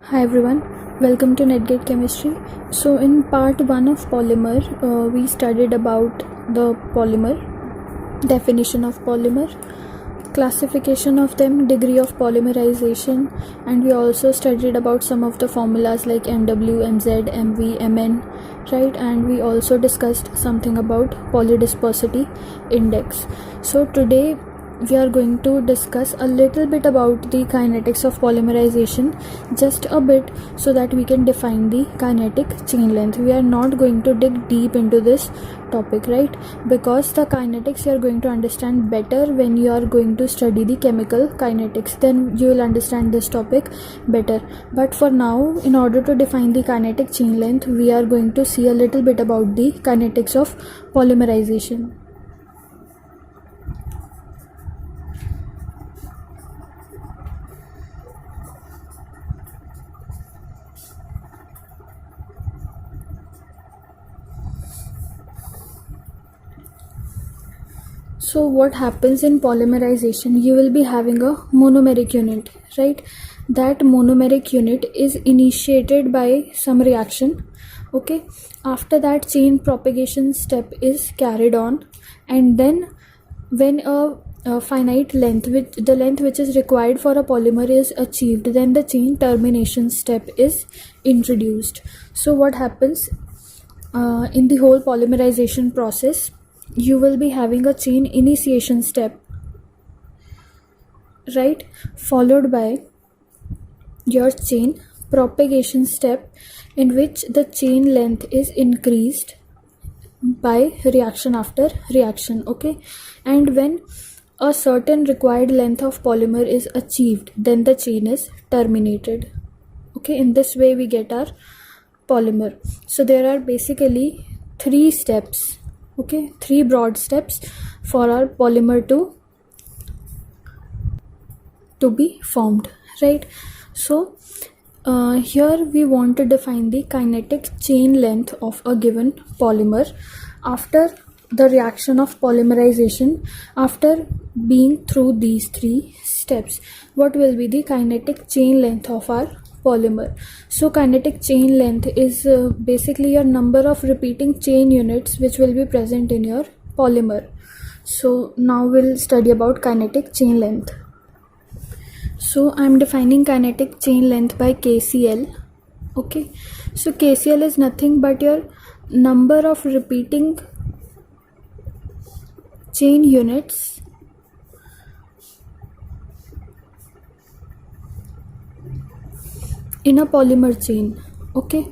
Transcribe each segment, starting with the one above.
Hi everyone, welcome to NetGate Chemistry. So in part 1 of polymer, we studied about the polymer, definition of polymer, classification of them, degree of polymerization, and we also studied about some of the formulas like MW, MZ, MV, Mn, right? And we also discussed something about polydispersity index. So today we are going to discuss a little bit about the kinetics of polymerization, just a bit, so that we can define the kinetic chain length. We are not going to dig deep into this topic, right? Because the kinetics you are going to understand better when you are going to study the chemical kinetics. Then you will understand this topic better. But for now, in order to define the kinetic chain length, we are going to see a little bit about the kinetics of polymerization. So what happens in polymerization? You will be having a monomeric unit, right? That monomeric unit is initiated by some reaction. Okay, after that chain propagation step is carried on, and then when a finite length, which the length which is required for a polymer is achieved, then the chain termination step is introduced. So what happens in the whole polymerization process? You will be having a chain initiation step, right, followed by your chain propagation step, in which the chain length is increased by reaction after reaction. Okay, and when a certain required length of polymer is achieved, then the chain is terminated. Okay, in this way we get our polymer. So there are basically three steps, okay, three broad steps for our polymer to be formed, right? So here we want to define the kinetic chain length of a given polymer after the reaction of polymerization. After being through these three steps, what will be the kinetic chain length of our polymer? So kinetic chain length is basically your number of repeating chain units which will be present in your polymer. So now we'll study about kinetic chain length. So I'm defining kinetic chain length by KCl. Okay, so KCl is nothing but your number of repeating chain units in a polymer chain. Okay,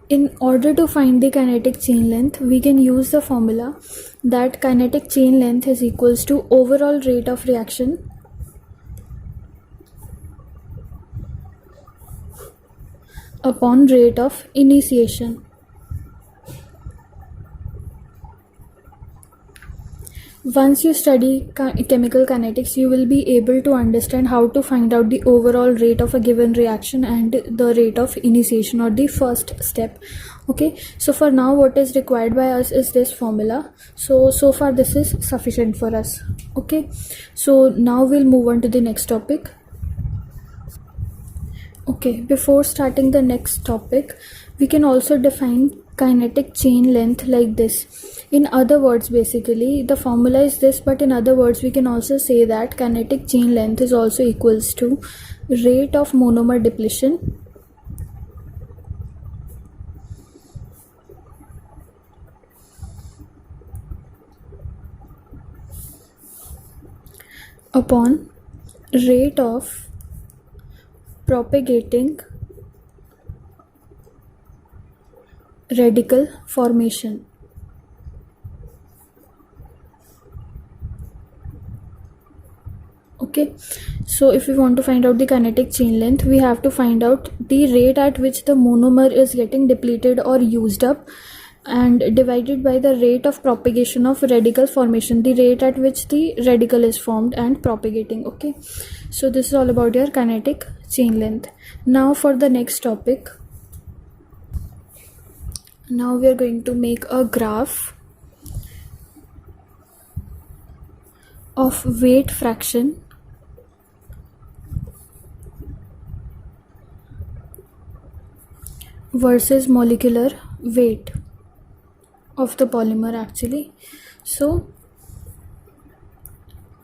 in order to find the kinetic chain length, we can use the formula that kinetic chain length is equals to overall rate of reaction upon rate of initiation. Once you study chemical kinetics, you will be able to understand how to find out the overall rate of a given reaction and the rate of initiation, or the first step. Okay, so for now what is required by us is this formula. So far this is sufficient for us. Okay, so now we'll move on to the next topic. Okay, before starting the next topic, we can also define kinetic chain length like this. In other words, basically the formula is this, but in other words we can also say that kinetic chain length is also equals to rate of monomer depletion upon rate of propagating radical formation. Okay, so if we want to find out the kinetic chain length, we have to find out the rate at which the monomer is getting depleted or used up, and divided by the rate of propagation of radical formation, the rate at which the radical is formed and propagating. Okay, so this is all about your kinetic chain length. Now for the next topic, now we are going to make a graph of weight fraction versus molecular weight of the polymer actually. So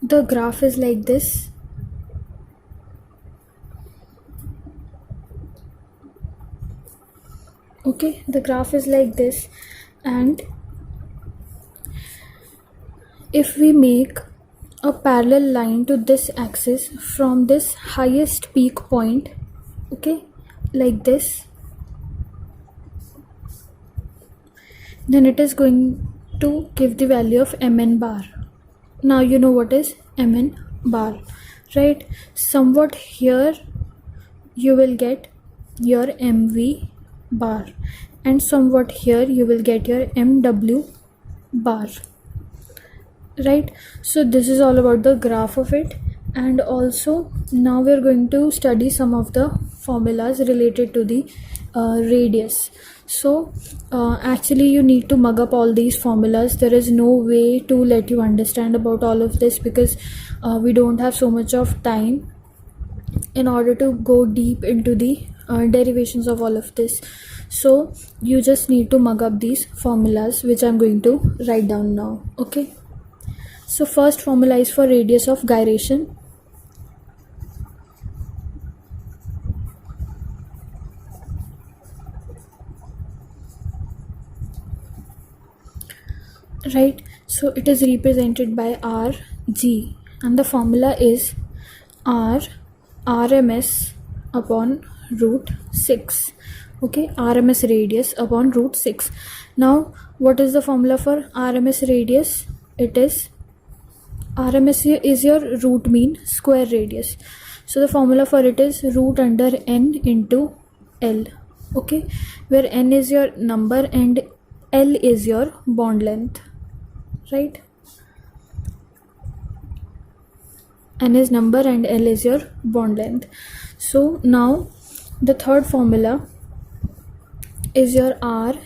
the graph is like this. Okay, the graph is like this, and if we make a parallel line to this axis from this highest peak point, okay, like this, then it is going to give the value of mn bar. Now you know what is mn bar, right? Somewhat here you will get your mv bar, and somewhat here you will get your mw bar, right? So this is all about the graph of it. And also now we're going to study some of the formulas related to the radius. So actually you need to mug up all these formulas. There is no way to let you understand about all of this because we don't have so much of time in order to go deep into the derivations of all of this. So you just need to mug up these formulas, which I'm going to write down now. Okay, so first formula is for radius of gyration. Right, so it is represented by Rg, and the formula is R RMS upon root 6. Okay, RMS radius upon root 6. Now what is the formula for RMS radius? It is RMS is your root mean square radius. So the formula for it is root under n into L. Okay, where n is your number and L is your bond length, right? N is number and L is your bond length. So now the third formula is your RMP.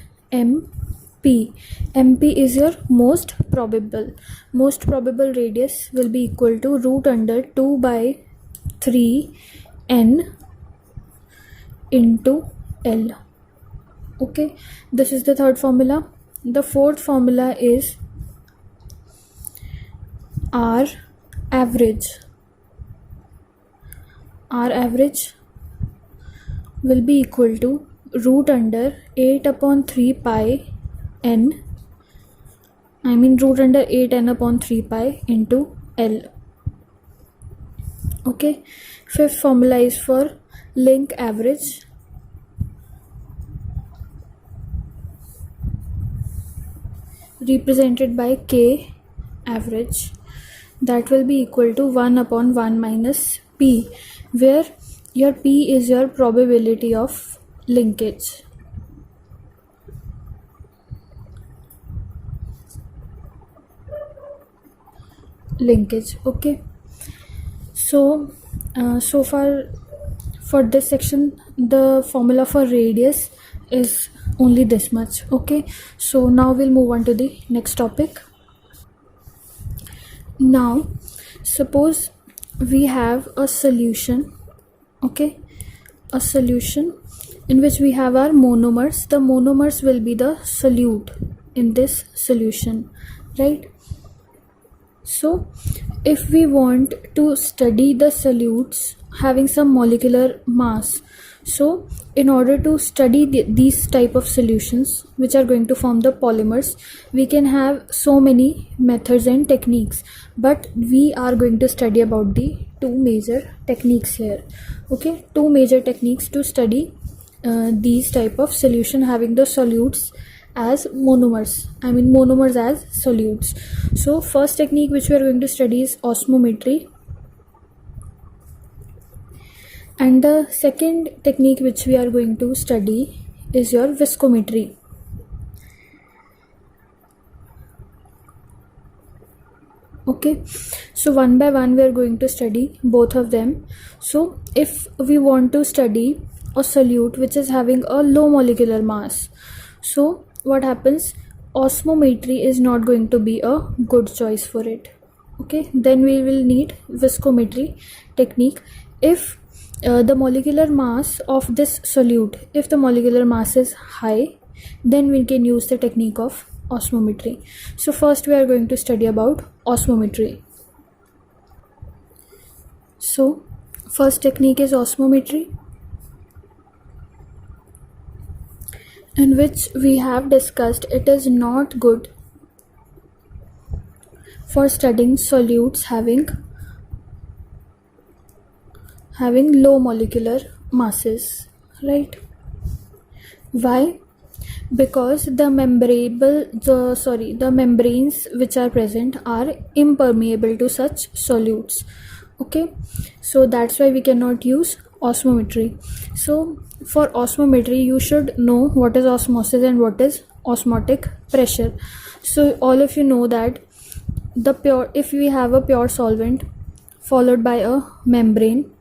MP is your most probable. Most probable radius will be equal to root under 2 by 3 n into L. Okay, this is the third formula. The fourth formula is R average. R average will be equal to root under 8 upon 3 pi n, root under 8n upon 3 pi into L. Okay, fifth formula is for link average. Represented by K average, that will be equal to 1 upon 1 minus P, where your P is your probability of linkage. Okay, so so far for this section the formula for radius is only this much. Okay, so now we'll move on to the next topic. Now suppose we have a solution, okay, a solution in which we have our monomers. The monomers will be the solute in this solution, right? So if we want to study the solutes having some molecular mass, so in order to study these type of solutions which are going to form the polymers, we can have so many methods and techniques, but we are going to study about the two major techniques here. Okay, two major techniques to study these type of solution having the solutes as monomers, monomers as solutes. So first technique which we are going to study is osmometry, and the second technique which we are going to study is your viscometry. Okay, so one by one we are going to study both of them. So if we want to study a solute which is having a low molecular mass, so what happens, osmometry is not going to be a good choice for it. Okay, then we will need viscometry technique. If the molecular mass of this solute. If the molecular mass is high, then we can use the technique of osmometry. So first we are going to study about osmometry. So first technique is osmometry, in which we have discussed it is not good for studying solutes having low molecular masses, right? Why? Because the membranes which are present are impermeable to such solutes. Okay, so that's why we cannot use osmometry. So for osmometry you should know what is osmosis and what is osmotic pressure. So all of you know that if we have a pure solvent followed by a membrane,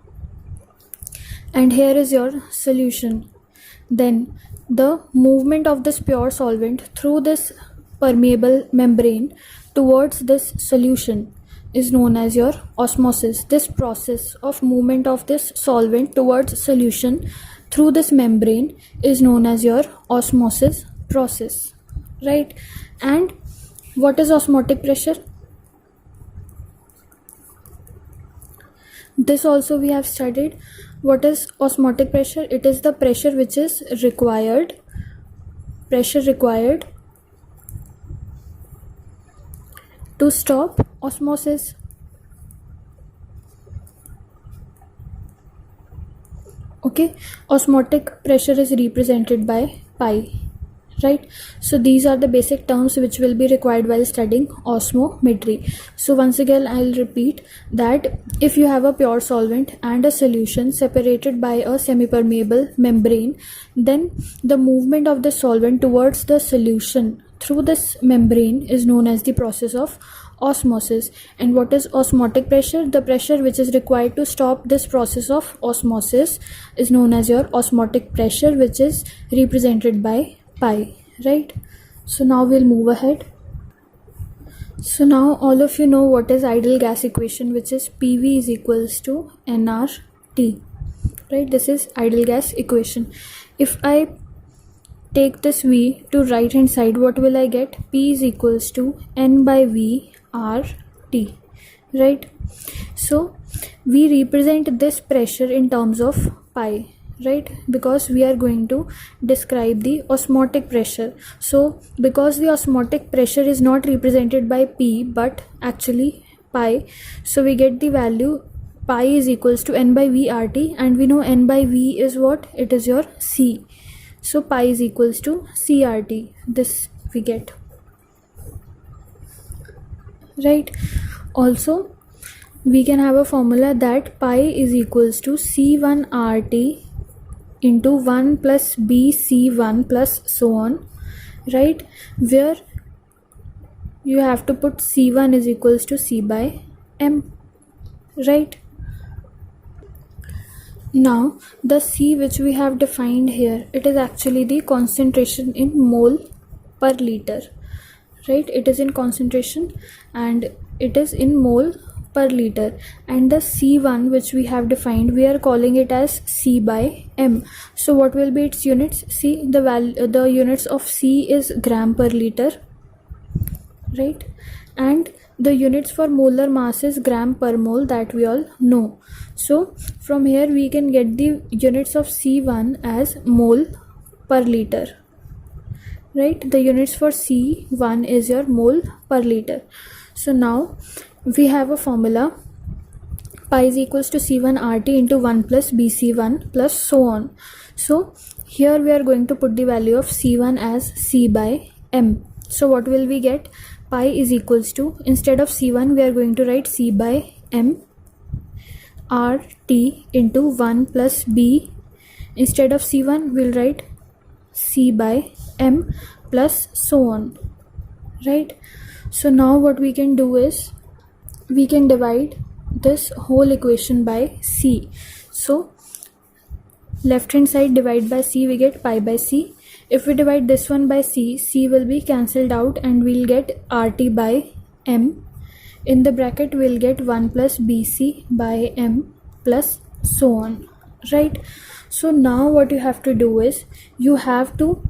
and here is your solution, then the movement of this pure solvent through this permeable membrane towards this solution is known as your osmosis. This process of movement of this solvent towards solution through this membrane is known as your osmosis process, right? And what is osmotic pressure? This also we have studied. What is osmotic pressure? It is the pressure which is required to stop osmosis. Okay, osmotic pressure is represented by pi, right? So these are the basic terms which will be required while studying osmometry. So once again I'll repeat that if you have a pure solvent and a solution separated by a semi-permeable membrane, then the movement of the solvent towards the solution through this membrane is known as the process of osmosis. And what is osmotic pressure? The pressure which is required to stop this process of osmosis is known as your osmotic pressure, which is represented by pi, right? So now we'll move ahead. So now all of you know what is ideal gas equation, which is PV is equals to nRT, right? This is ideal gas equation. If I take this V to right hand side, what will I get? P is equals to N by V RT, right? So we represent this pressure in terms of pi, right? Because we are going to describe the osmotic pressure. So because the osmotic pressure is not represented by P but actually pi, so we get the value pi is equals to N by V RT, and we know N by V is what? It is your C. So pi is equals to CRT. This we get, right? Also we can have a formula that pi is equals to C1 RT into 1 plus BC1 plus so on, right? Where you have to put C1 is equals to C by M, right? Now the C which we have defined here, it is actually the concentration in mole per liter, right? It is in concentration and it is in mole per liter. And the C1 which we have defined, we are calling it as C by M. So what will be its units? See, the units of C is gram per liter, right? And the units for molar mass is gram per mole, that we all know. So from here we can get the units of C1 as mole per liter, right? The units for C1 is your mole per liter. So now we have a formula, pi is equals to C1 RT into 1 plus BC1 plus so on. So here we are going to put the value of C1 as C by M. So what will we get? Pi is equals to, instead of C1 we are going to write C by M RT into 1 plus B. Instead of C1 we'll write C by M plus so on, right? So now what we can do is we can divide this whole equation by C. So left hand side divide by C, we get pi by C. If we divide this one by C, C will be cancelled out and we'll get RT by M. In the bracket we'll get 1 plus BC by M plus so on, right? So now what you have to do is you have to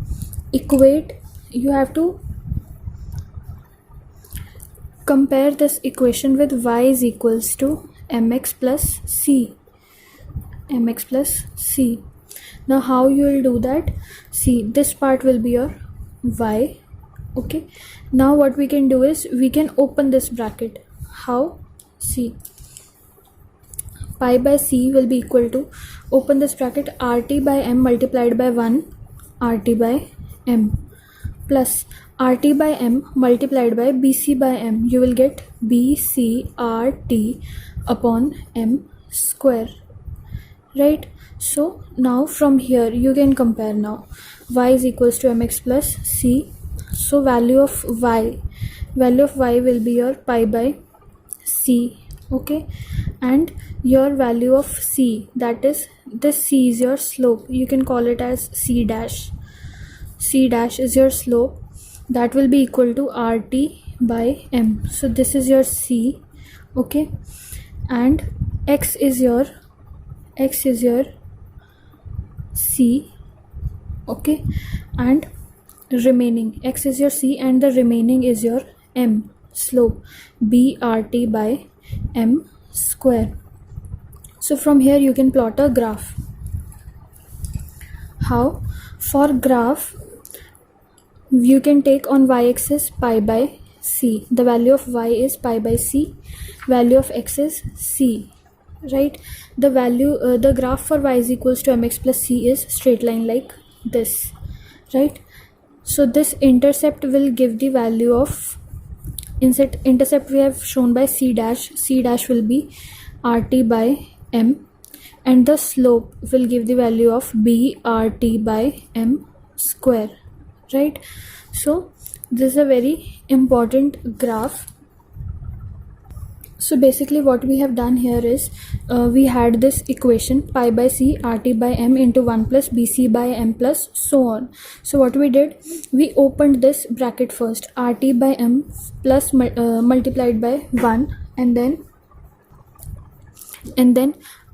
compare this equation with y is equals to mx plus c. Now how you will do that? See, this part will be your y. Okay, now what we can do is we can open this bracket. How? See, pi by c will be equal to, open this bracket, rt by m multiplied by 1 rt by m plus rt by m multiplied by bc by m. You will get bc rt upon m square, right? So now from here you can compare. Now y is equals to mx plus c. So value of y will be your pi by c. Okay, and your value of c, that is, this c is your slope. You can call it as c dash. C dash is your slope, that will be equal to rt by m. So this is your c. Okay, and x is your c. Okay, and remaining, x is your c and the remaining is your m, slope, brt by m square. So from here you can plot a graph. How? For graph, you can take on y-axis pi by c. The value of y is pi by c, value of x is c, right? The value, the graph for y is equals to mx plus c is straight line like this, right? So this intercept will give the value of, intercept we have shown by c dash will be rt by m, and the slope will give the value of brt by m square, right? So this is a very important graph. So basically what we have done here is we had this equation pi by c rt by m into 1 plus bc by m plus so on. So what we did, we opened this bracket first, rt by m plus multiplied by 1 and then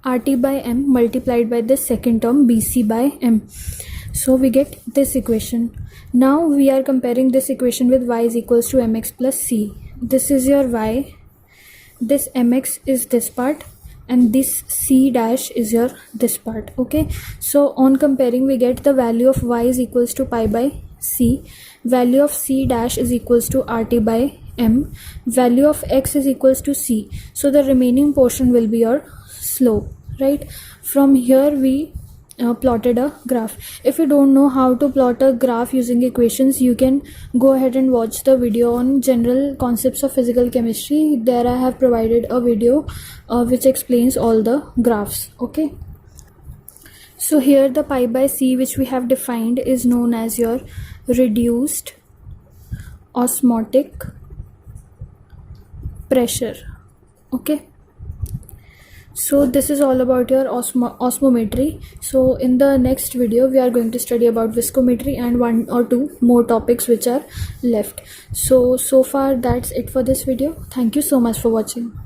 rt by m multiplied by the second term bc by m. So we get this equation. Now we are comparing this equation with y is equals to mx plus c. This is your y, this mx is this part, and this c dash is your this part. Okay, so on comparing we get the value of y is equals to pi by c, value of c dash is equals to rt by m, value of x is equals to c. So the remaining portion will be your slope, right? From here we plotted a graph. If you don't know how to plot a graph using equations, you can go ahead and watch the video on general concepts of physical chemistry. There I have provided a video which explains all the graphs. Okay, so here the pi by c which we have defined is known as your reduced osmotic pressure. Okay, so this is all about your osmometry. So in the next video we are going to study about viscometry and 1 or 2 more topics which are left. So far that's it for this video. Thank you so much for watching.